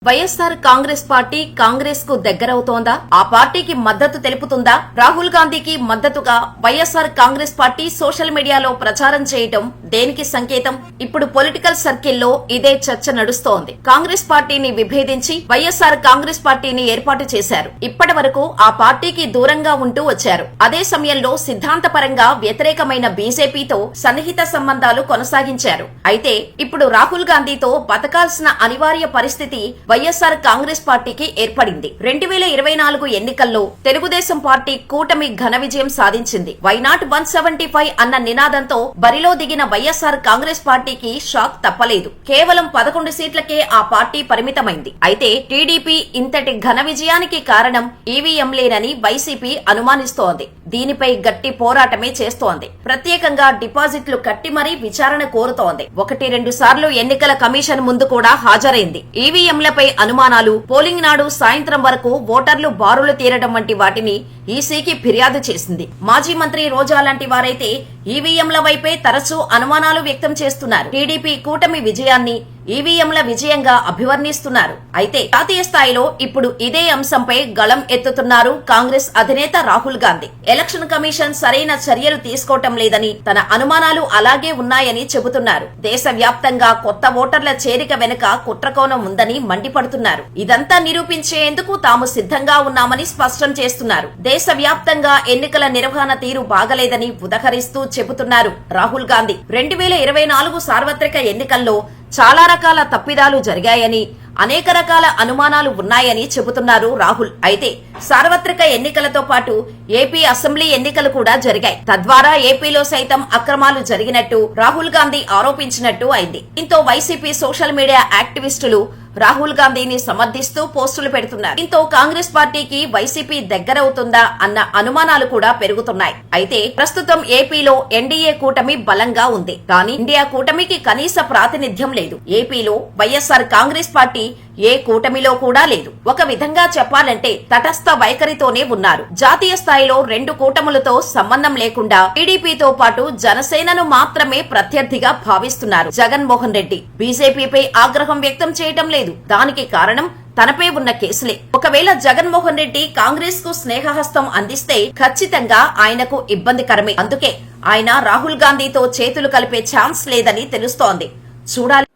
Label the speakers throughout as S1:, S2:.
S1: YSR Congress party Congress కు దగ్గరవుతోందా? ఆ పార్టీకి మద్దతు తెలుపుతుందా? రాహుల్ గాంధీకి మద్దతుగా వైఎస్ఆర్ కాంగ్రెస్ పార్టీ సోషల్ మీడియాలో ప్రచారం చేయటం దేనికి సంకేతం? ఇప్పుడు పొలిటికల్ సర్కిల్లో ఇదే చర్చ నడుస్తోంది. కాంగ్రెస్ పార్టీని విభేదించి వైఎస్ఆర్ కాంగ్రెస్ పార్టీని ఏర్పాటు చేశారు. ఇప్పటి వరకు ఆ పార్టీకి దూరంగా ఉంటూ వచ్చారు. అదే సమయంలో సిద్ధాంతపరంగా వ్యతిరేకమైన బీజేపీతో సన్నిహిత సంబంధాలు కొనసాగించారు. అయితే ఇప్పుడు రాహుల్ గాంధీతో బతకాల్సిన అనివార్య పరిస్థితి వైఎస్ఆర్ కాంగ్రెస్ పార్టీకి ఏర్పడింది. 2024 ఎన్నికల్లో తెలుగుదేశం పార్టీ కూటమి ఘన విజయం సాధించింది. వైనాట్ 175 అన్న నినాదంతో బరిలో దిగిన వైఎస్ఆర్ కాంగ్రెస్ పార్టీకి షాక్ తప్పలేదు. కేవలం 11 సీట్లకే ఆ పార్టీ పరిమితమైంది. అయితే టీడీపీ ఇంతటి ఘన విజయానికి కారణం ఈవీఎంలేనని వైసీపీ అనుమానిస్తోంది. దీనిపై గట్టి పోరాటమే చేస్తోంది. ప్రత్యేకంగా డిపాజిట్లు కట్టి మరీ విచారణ కోరుతోంది. 1-2 సార్లు ఎన్నికల కమిషన్ ముందు కూడా హాజరైంది. ఈవీఎంలపై అనుమానాలు, పోలింగ్ నాడు సాయంత్రం వరకు ఓటర్లు బారులు తీరడం వంటి వాటిని ఈసీకి ఫిర్యాదు చేసింది. మాజీ మంత్రి రోజా లాంటి వారైతే ఈవీఎంల వైపే తరచూ అనుమానాలు వ్యక్తం చేస్తున్నారు. టీడీపీ కూటమి విజయాన్ని ఈవీఎంల విజయంగా అభివర్ణిస్తున్నారు. అయితే జాతీయ స్థాయిలో ఇప్పుడు ఇదే అంశంపై గళం ఎత్తుతున్నారు కాంగ్రెస్ అధినేత రాహుల్ గాంధీ. ఎలక్షన్ కమిషన్ సరైన చర్యలు తీసుకోవటం లేదని, తన అనుమానాలు అలాగే ఉన్నాయని చెబుతున్నారు. దేశవ్యాప్తంగా కొత్త ఓటర్ల చేరిక వెనుక కుట్రకోణం ఉందని మండిపడుతున్నారు. ఇదంతా నిరూపించేందుకు తాము సిద్ధంగా ఉన్నామని స్పష్టం చేస్తున్నారు. దేశవ్యాప్తంగా ఎన్నికల నిర్వహణ తీరు బాగలేదని ఉదహరిస్తూ చెబుతున్నారు రాహుల్ గాంధీ. 2024 సార్వత్రిక ఎన్నికల్లో చాలా రకాల తప్పిదాలు జరిగాయని, అనేక రకాల అనుమానాలు ఉన్నాయని చెబుతున్నారు రాహుల్. అయితే సార్వత్రిక ఎన్నికలతో పాటు ఏపీ అసెంబ్లీ ఎన్నికలు కూడా జరిగాయి. తద్వారా ఏపీలో సైతం అక్రమాలు జరిగినట్టు రాహుల్ గాంధీ ఆరోపించినట్టు అయింది. దీంతో వైసీపీ సోషల్ మీడియా యాక్టివిస్టులు రాహుల్ గాంధీని సమర్థిస్తూ పోస్టులు పెడుతున్నారు. దీంతో కాంగ్రెస్ పార్టీకి వైసీపీ దగ్గరవుతుందా అన్న అనుమానాలు కూడా పెరుగుతున్నాయి. అయితే ప్రస్తుతం ఏపీలో ఎన్డీఏ కూటమి బలంగా ఉంది. కానీ ఇండియా కూటమికి కనీస ప్రాతినిధ్యం లేదు. ఏపీలో వైఎస్ఆర్ కాంగ్రెస్ పార్టీ ఏ కూటమిలో కూడా లేదు. ఒక విధంగా చెప్పాలంటే తటస్థ వైఖరితోనే ఉన్నారు. జాతీయ స్థాయిలో 2 కూటములతో సంబంధం లేకుండా టీడీపీతో పాటు జనసేనను మాత్రమే ప్రత్యర్థిగా భావిస్తున్నారు జగన్మోహన్ రెడ్డి. బీజేపీపై ఆగ్రహం వ్యక్తం చేయటం లేదు. దానికి కారణం తనపై ఉన్న కేసులే. ఒకవేళ జగన్మోహన్ రెడ్డి కాంగ్రెస్ కు స్నేహహస్తం అందిస్తే ఖచ్చితంగా ఆయనకు ఇబ్బందికరమే. అందుకే ఆయన రాహుల్ గాంధీతో చేతులు కలిపే ఛాన్స్ లేదని తెలుస్తోంది. చూడాలి.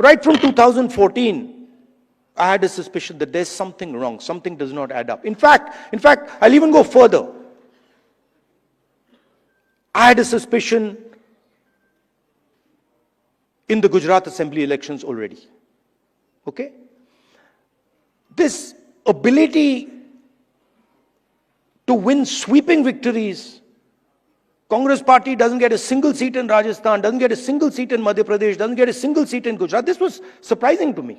S2: Right from 2014, I had a suspicion that there's something wrong. Something does not add up. In fact, I'll even go further. I had a suspicion in the Gujarat Assembly elections already. Okay? This ability to win sweeping victories. Congress party doesn't get a single seat in Rajasthan, doesn't get a single seat in Madhya Pradesh, doesn't get a single seat in Gujarat. This was surprising to me.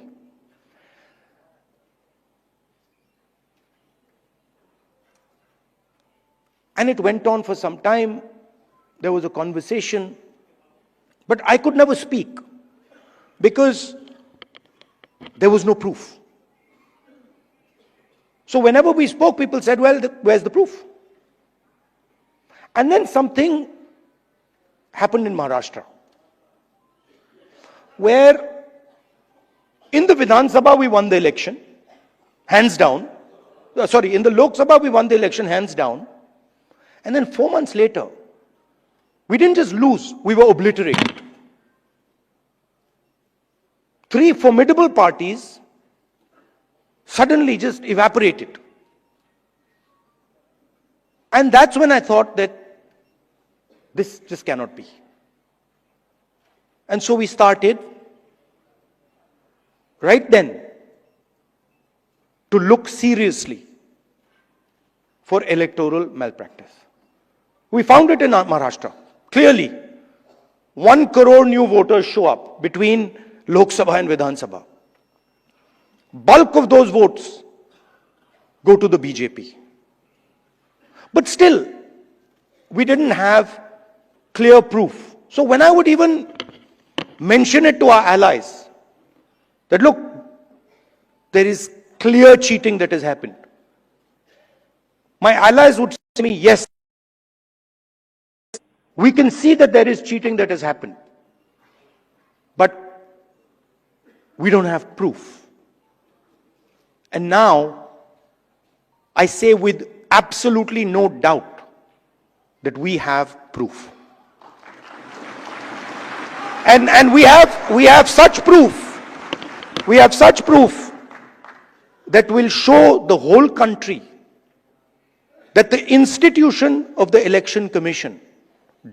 S2: And it went on for some time. There was a conversation, but I could never speak because there was no proof. So whenever we spoke, people said, well, where's the proof? And then something happened in Maharashtra, where in the Vidhan Sabha we won the election, hands down. In the Lok Sabha we won the election, hands down. And then 4 months later, we didn't just lose, we were obliterated. 3 formidable parties suddenly just evaporated. And that's when I thought that this just cannot be. And so we started right then to look seriously for electoral malpractice. We found it in Maharashtra. Clearly, 1 crore new voters show up between Lok Sabha and Vidhan Sabha. Bulk of those votes go to the BJP. But still, we didn't have clear proof. So when I would even mention it to our allies, that look, there is clear cheating that has happened, my allies would say to me, yes, we can see that there is cheating that has happened. But We don't have proof. And now, I say with absolutely no doubt that we have proof. And we have such proof. We have such proof that will show the whole country that the institution of the Election Commission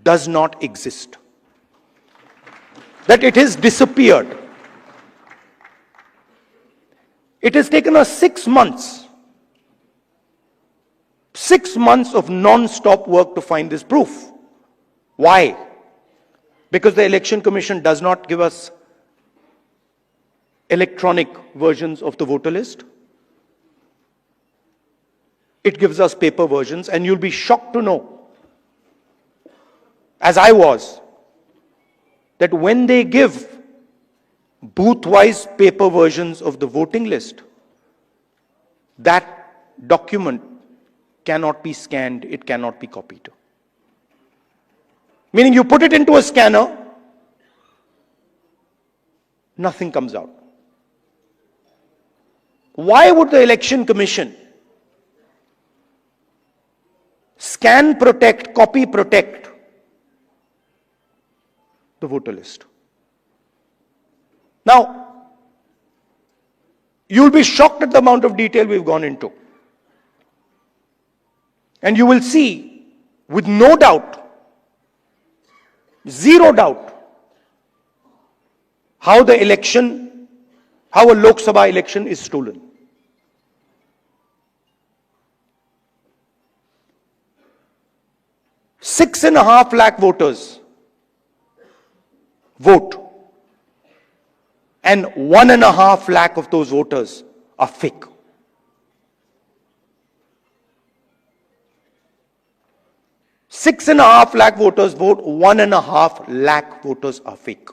S2: does not exist. That it has disappeared. It has taken us 6 months. 6 months of non-stop work to find this proof. Why? Because the Election Commission does not give us electronic versions of the voter list. It gives us paper versions, and you'll be shocked to know, as I was, that when they give booth-wise paper versions of the voting list, that document cannot be scanned, it cannot be copied. Meaning you put it into a scanner, nothing comes out. Why would the Election Commission scan protect, copy protect the voter list? Now, you'll be shocked at the amount of detail we've gone into. And you will see, with no doubt, zero doubt, how a Lok Sabha election is stolen. 6.5 lakh voters vote, and 1.5 lakh of those voters are fake. Six and a half lakh voters vote, 1.5 lakh voters are fake.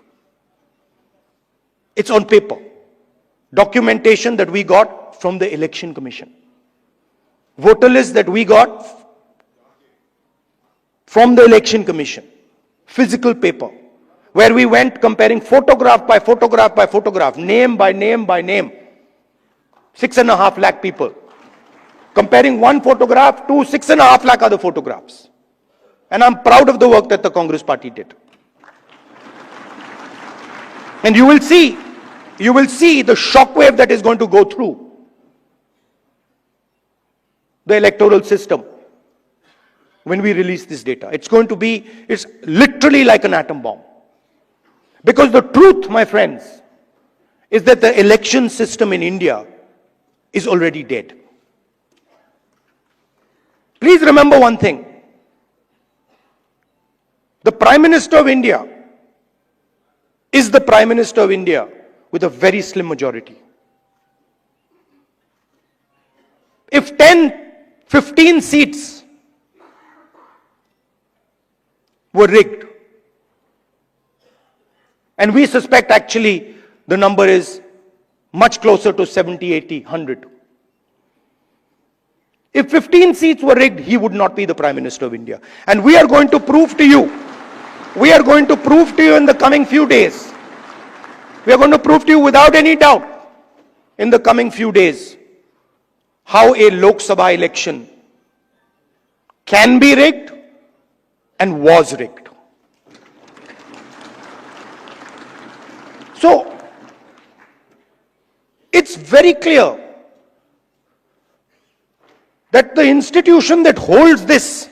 S2: It's on paper. Documentation that we got from the Election Commission. Voter list that we got from the Election Commission. Physical paper. Where we went comparing photograph by photograph by photograph, name by name by name. 6.5 lakh people. Comparing one photograph to 6.5 lakh other photographs. And I'm proud of the work that the Congress party did. And you will see the shockwave that is going to go through the electoral system when we release this data. It's literally like an atom bomb. Because the truth, my friends, is that the election system in India is already dead. Please remember one thing. The Prime Minister of India is the Prime Minister of India with a very slim majority. If 10, 15 seats were rigged, and we suspect actually the number is much closer to 70, 80, 100. If 15 seats were rigged, he would not be the Prime Minister of India. And we are going to prove to you, in the coming few days, we are going to prove to you without any doubt in the coming few days how a Lok Sabha election can be rigged and was rigged. So, it's very clear that the institution that holds this,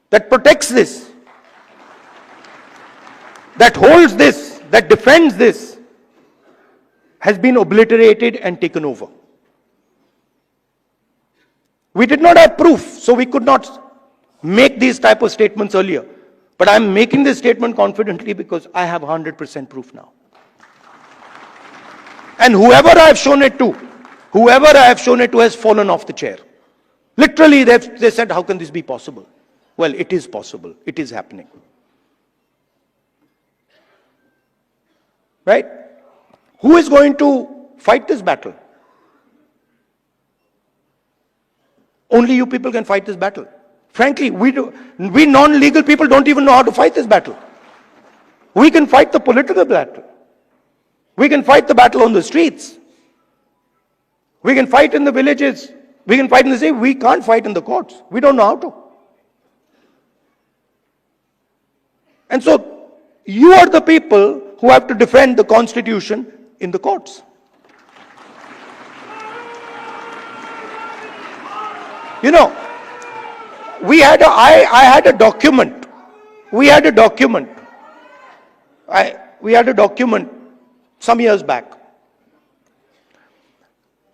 S2: that protects this, that holds this, that defends this, has been obliterated and taken over. We did not have proof, so we could not make these type of statements earlier. But I'm making this statement confidently because I have 100% proof now. And whoever I have shown it to has fallen off the chair. Literally, they said, how can this be possible? Well, it is possible. It is happening. Right? Who is going to fight this battle? Only you people can fight this battle. Frankly, we non-legal people don't even know how to fight this battle. We can fight the political battle. We can fight the battle on the streets. We can fight in the villages. We can fight in the city. We can't fight in the courts. We don't know how to. And so, you are the people who have to defend the Constitution in the courts. You know, I had a document. We had a document some years back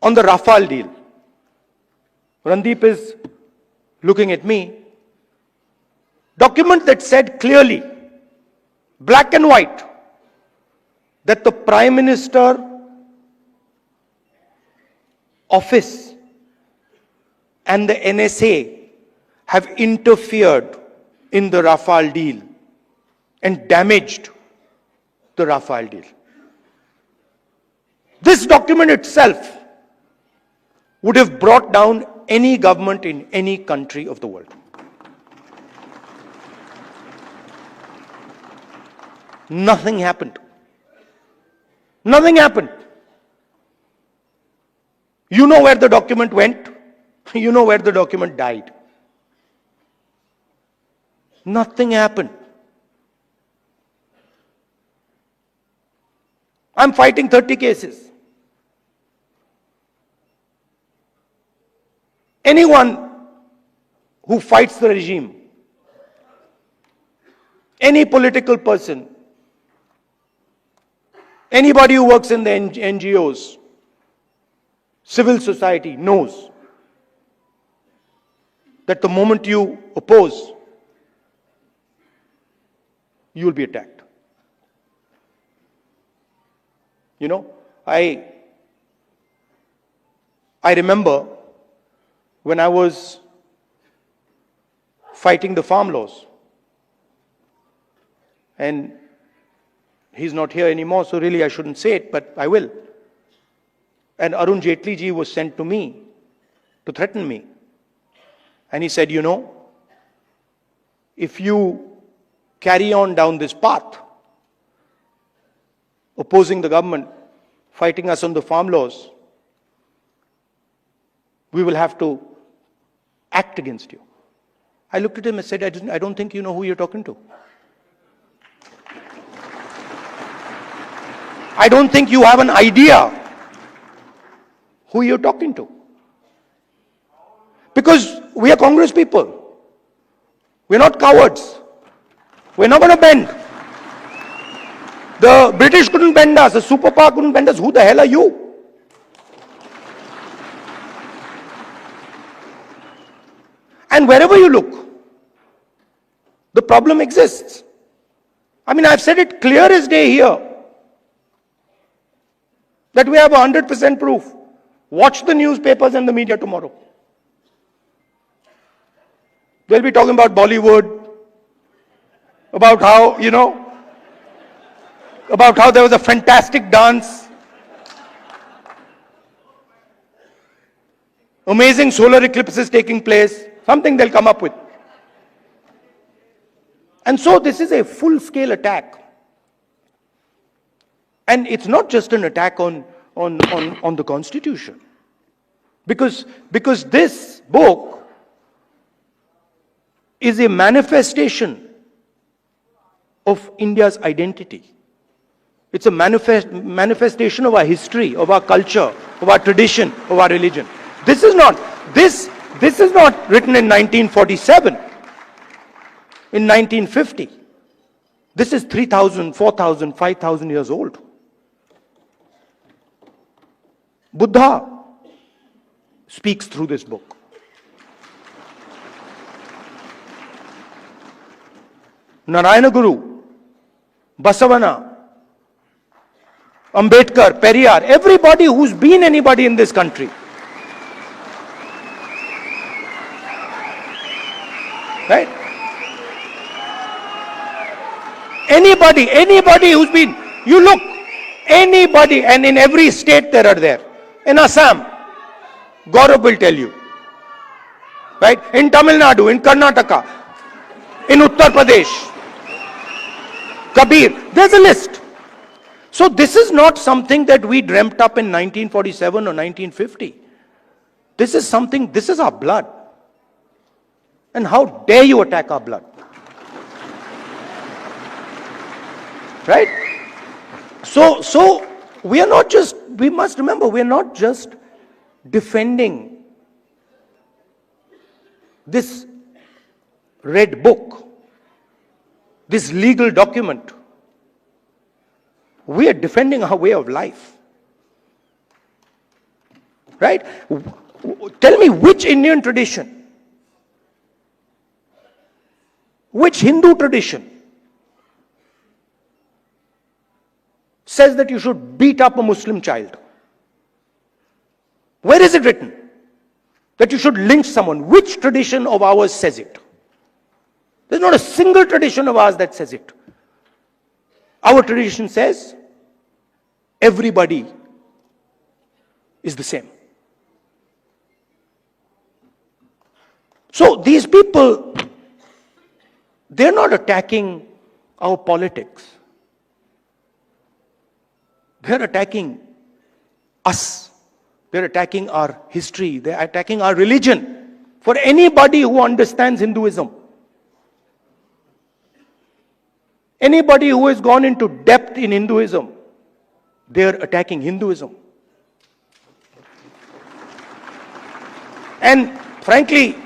S2: on the Rafale deal. Randeep is looking at me. Document that said clearly, black and white, that the Prime Minister office and the NSA have interfered in the Rafale deal and damaged the Rafale deal. This document itself would have brought down any government in any country of the world. Nothing happened. Nothing happened. You know where the document went. You know where the document died. Nothing happened. I'm fighting 30 cases. Anyone who fights the regime, any political person, anybody who works in the NGOs, civil society knows that the moment you oppose, you will be attacked. You know, I remember when I was fighting the farm laws, and he's not here anymore, so really I shouldn't say it, but I will. And Arun Jaitley ji was sent to me to threaten me. And he said, you know, if you carry on down this path, opposing the government, fighting us on the farm laws, we will have to act against you. I looked at him and said, I don't think you know who you're talking to. I don't think you have an idea who you're talking to. Because we are Congress people. We're not cowards. We're not going to bend. The British couldn't bend us. The superpower couldn't bend us. Who the hell are you? And wherever you look, the problem exists. I mean, I've said it clear as day here, that we have 100% proof. Watch the newspapers and the media tomorrow. They'll be talking about Bollywood, about how, you know, about how there was a fantastic dance, amazing solar eclipses taking place, something they'll come up with. And so this is a full-scale attack. And it's not just an attack on the Constitution. Because this book is a manifestation of India's identity. It's a manifestation of our history, of our culture, of our tradition, of our religion. This is not written in 1947, in 1950. This is 3,000, 4,000, 5,000 years old. Buddha speaks through this book. Narayana Guru, Basavana, Ambedkar, Periyar, everybody who's been anybody in this country. Right? Anybody who's been, you look, anybody, and in every state there are there. In Assam, Gaurav will tell you. Right? In Tamil Nadu, in Karnataka, in Uttar Pradesh, Kabir, there's a list. So this is not something that we dreamt up in 1947 or 1950. This is something, this is our blood. And how dare you attack our blood? Right? So we are not just, we must remember, we are not just defending this red book, this legal document. We are defending our way of life. Right? Tell me which Indian tradition, which Hindu tradition says that you should beat up a Muslim child? Where is it written that you should lynch someone? Which tradition of ours says it? There's not a single tradition of ours that says it. Our tradition says everybody is the same. So these people, they're not attacking our politics. They're attacking us. They're attacking our history. They're attacking our religion. For anybody who understands Hinduism, anybody who has gone into depth in Hinduism, they're attacking Hinduism. And frankly,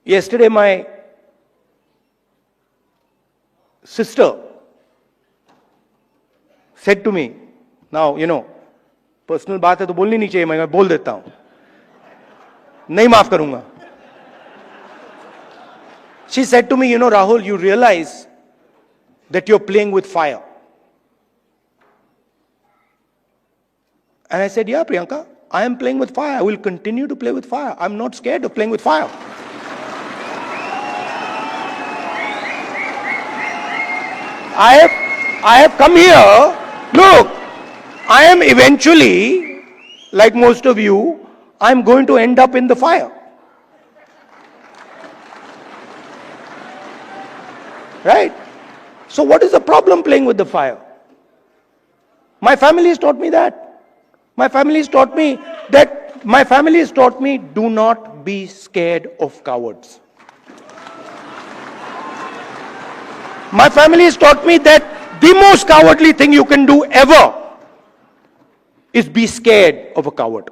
S2: yesterday my sister said to me, now, personal बात है तो बोलनी नहीं चाहिए, मैं बोल देता हूं, नहीं माफ करूंगा. She said to me, Rahul, you realize that you're playing with fire. And I said, yeah, Priyanka, I am playing with fire. I will continue to play with fire. I'm not scared of playing with fire. I have come here. Look, I am eventually, like most of you, I'm going to end up in the fire. Right? So what is the problem playing with the fire? My family has taught me that. My family has taught me do not be scared of cowards. My family has taught me that the most cowardly thing you can do ever is be scared of a coward.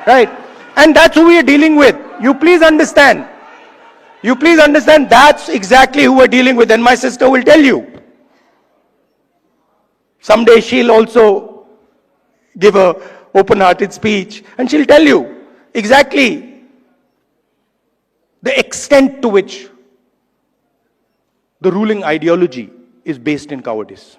S2: Right? And that's who we are dealing with. You please understand. That's exactly who we're dealing with. And my sister will tell you. Someday she'll also give a open-hearted speech and she'll tell you exactly the extent to which the ruling ideology is based in cowardice.